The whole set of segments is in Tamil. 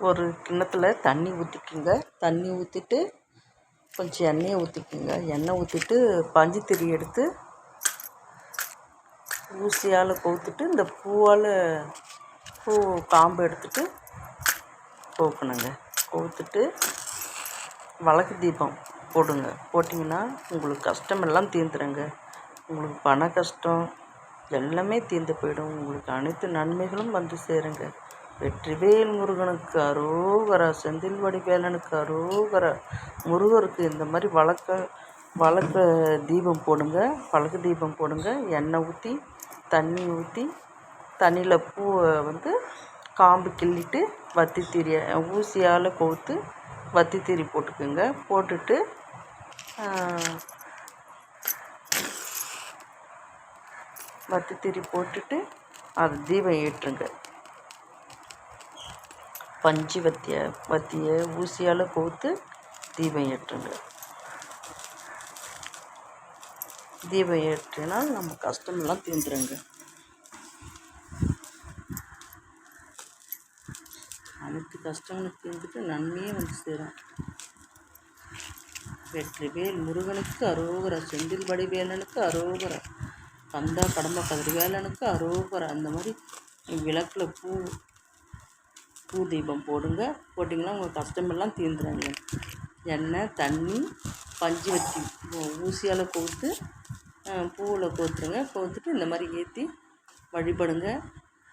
ஒரு கிண்ணத்தில் தண்ணி ஊற்றிக்குங்க. தண்ணி ஊற்றிட்டு கொஞ்சம் எண்ணெயை ஊற்றிக்குங்க. எண்ணெய் ஊற்றிட்டு பஞ்சுத்திரி எடுத்து ஊசியால் கோத்துட்டு இந்த பூ காம்பு எடுத்துட்டு கோக்கணுங்க. கோத்துட்டு விளக்கு தீபம் போடுங்க. போட்டிங்கன்னா உங்களுக்கு கஷ்டமெல்லாம் தீர்ந்துடுங்க. உங்களுக்கு பண கஷ்டம் எல்லாமே தீர்ந்து போயிடும். உங்களுக்கு அனைத்து நன்மைகளும் வந்து சேருங்க. வெற்றிவேல் முருகனுக்கு அரோகரா. செந்தில் வடிவேலனுக்கு அரோகரா. முருகருக்கு இந்த மாதிரி வழக்க தீபம் போடுங்க. விளக்கு தீபம் போடுங்க. எண்ணெய் ஊற்றி தண்ணி ஊற்றி தண்ணியில் பூவை காம்பு கிள்ளிட்டு வத்தி திரியை ஊசியால் கோர்த்து வத்தி திரி போட்டுக்குங்க. போட்டுட்டு வத்தி திரி போட்டுட்டு அது தீபம் ஏற்றுங்க. பஞ்சு வத்தியை ஊசியால் கோர்த்து தீபம் ஏற்றுங்க. தீபம் ஏற்றினால் நம்ம கஷ்டமெல்லாம் தீர்ந்துருங்க. அனைத்து கஷ்டங்களும் தீர்ந்துட்டு நன்மையே வந்து சேரும். வெற்றிவேல் முருகனுக்கு அரோகரா. செந்தில் வடிவேலனுக்கு அரோகரா. கந்தா கடம்பா கதிர்வேலனுக்கு அரோகரா. அந்த மாதிரி விளக்கில் பூ தீபம் போடுங்க. போட்டிங்கன்னா உங்கள் கஷ்டமெல்லாம் தீர்ந்துடுங்க. எண்ணெய் தண்ணி பஞ்சு வத்தி ஊசியால் கோர்த்து பூவில் கோத்துருங்க. கோத்துட்டு இந்த மாதிரி ஏற்றி வழிபடுங்க.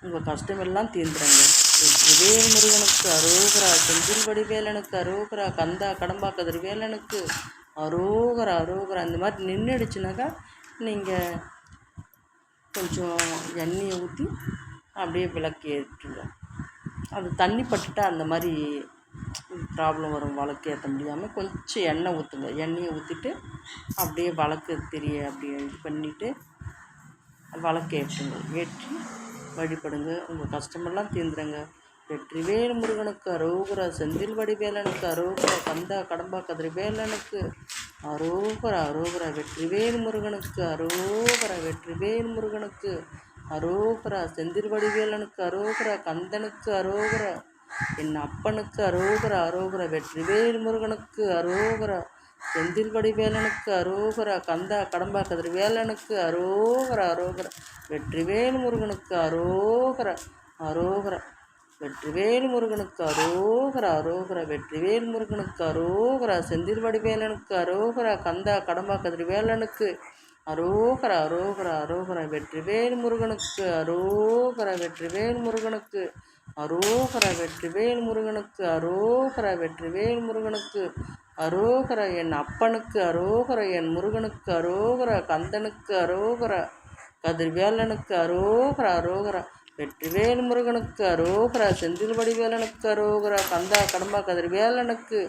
உங்கள் கஷ்டமெல்லாம் தீர்ந்துடுங்க. வெற்றிவேல் முருகனுக்கு அரோகரா. செந்தில் வடிவேலனுக்கு அரோகரா. கந்தா கடம்பா கதிர்வேலனுக்கு அரோகரா அரோகரா. இந்த மாதிரி நின்றுடுச்சுனாக்கா நீங்கள் கொஞ்சம் எண்ணெயை ஊற்றி அப்படியே விளக்கு ஏற்றுங்க. அது தண்ணி பட்டுட்டா அந்த மாதிரி ப்ராப்ளம் வரும். விளக்கு ஏற்ற முடியாமல் கொஞ்சம் எண்ணெய் ஊற்றுங்க. எண்ணெயை ஊற்றிட்டு அப்படியே விளக்கு திரியை அப்படியே இது பண்ணிவிட்டு விளக்கு ஏற்றுங்க. ஏற்றி வழிபடுங்க. உங்கள் கஷ்டமெல்லாம் தீர்ந்துடுங்க. வெற்றிவேல் முருகனுக்கு அரோகரா. செந்தில் வடிவேலனுக்கு அரோகரா. கந்தா கடம்பா கதிர்வேலனுக்கு அரோகரா அரோகரா. வெற்றிவேல் முருகனுக்கு அரோகரா. வெற்றிவேல் முருகனுக்கு அரோகரா. செந்தில் வடிவேலனுக்கு அரோகரா. கந்தனுக்கு அரோகரா. என் அப்பனுக்கு அரோகரா அரோகரா. வெற்றிவேல் முருகனுக்கு அரோகரா. செந்தில் வடிவேலனுக்கு அரோகரா. கந்தா கடம்பா கதிர்வேலனுக்கு அரோகரா அரோகரா. வெற்றிவேல் முருகனுக்கு அரோகரா அரோகரா. வெற்றிவேல் முருகனுக்கு அரோகரா அரோகரா. வெற்றிவேல் முருகனுக்கு அரோகரா. செந்தில் வடிவேலனுக்கு அரோகரா. கந்தா கடம்பா கதிர்வேலனுக்கு அரோகரா அரோகரா அரோகரா. வெற்றிவேல் முருகனுக்கு அரோகரா. வெற்றிவேல் முருகனுக்கு அரோகரா. வெற்றிவேல் முருகனுக்கு அரோகரா. வெற்றிவேல் முருகனுக்கு அரோகரா. என் அப்பனுக்கு அரோகரா. என் முருகனுக்கு அரோகரா. கந்தனுக்கு அரோகரா. கதிர்வேலனுக்கு அரோகரா அரோகரா. வெற்றிவேல் முருகனுக்கு அரோகரா. செந்தில் வடிவேலனுக்கு அரோகரா. கந்தா கடம்பா கதிர்வேலனுக்கு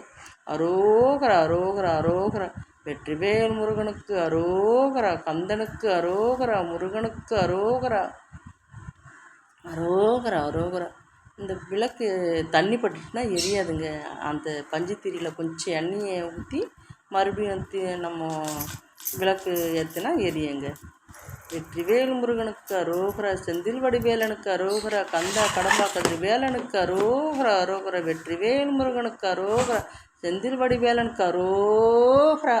அரோகரா அரோகரா அரோகரா. வெற்றிவேல் முருகனுக்கு அரோகரா. கந்தனுக்கு அரோகரா. முருகனுக்கு அரோகரா அரோகரா அரோகரா. இந்த விளக்கு தண்ணி பட்டுச்சுன்னா எரியாதுங்க. அந்த பஞ்சுத்திரியில் கொஞ்சம் எண்ணெயை ஊற்றி மறுபடியும் நம்ம விளக்கு ஏற்றினா எரியுங்க. வெற்றிவேல் முருகனுக்கு அரோகரா. செந்தில் வடிவேலனுக்கு அரோகரா. கந்தா கடம்பா கதிர்வேலனுக்கு அரோகரா அரோகரா. வெற்றிவேல் முருகனுக்கு அரோகரா. செந்தில் வடிவேலனுக்கு அரோகரா.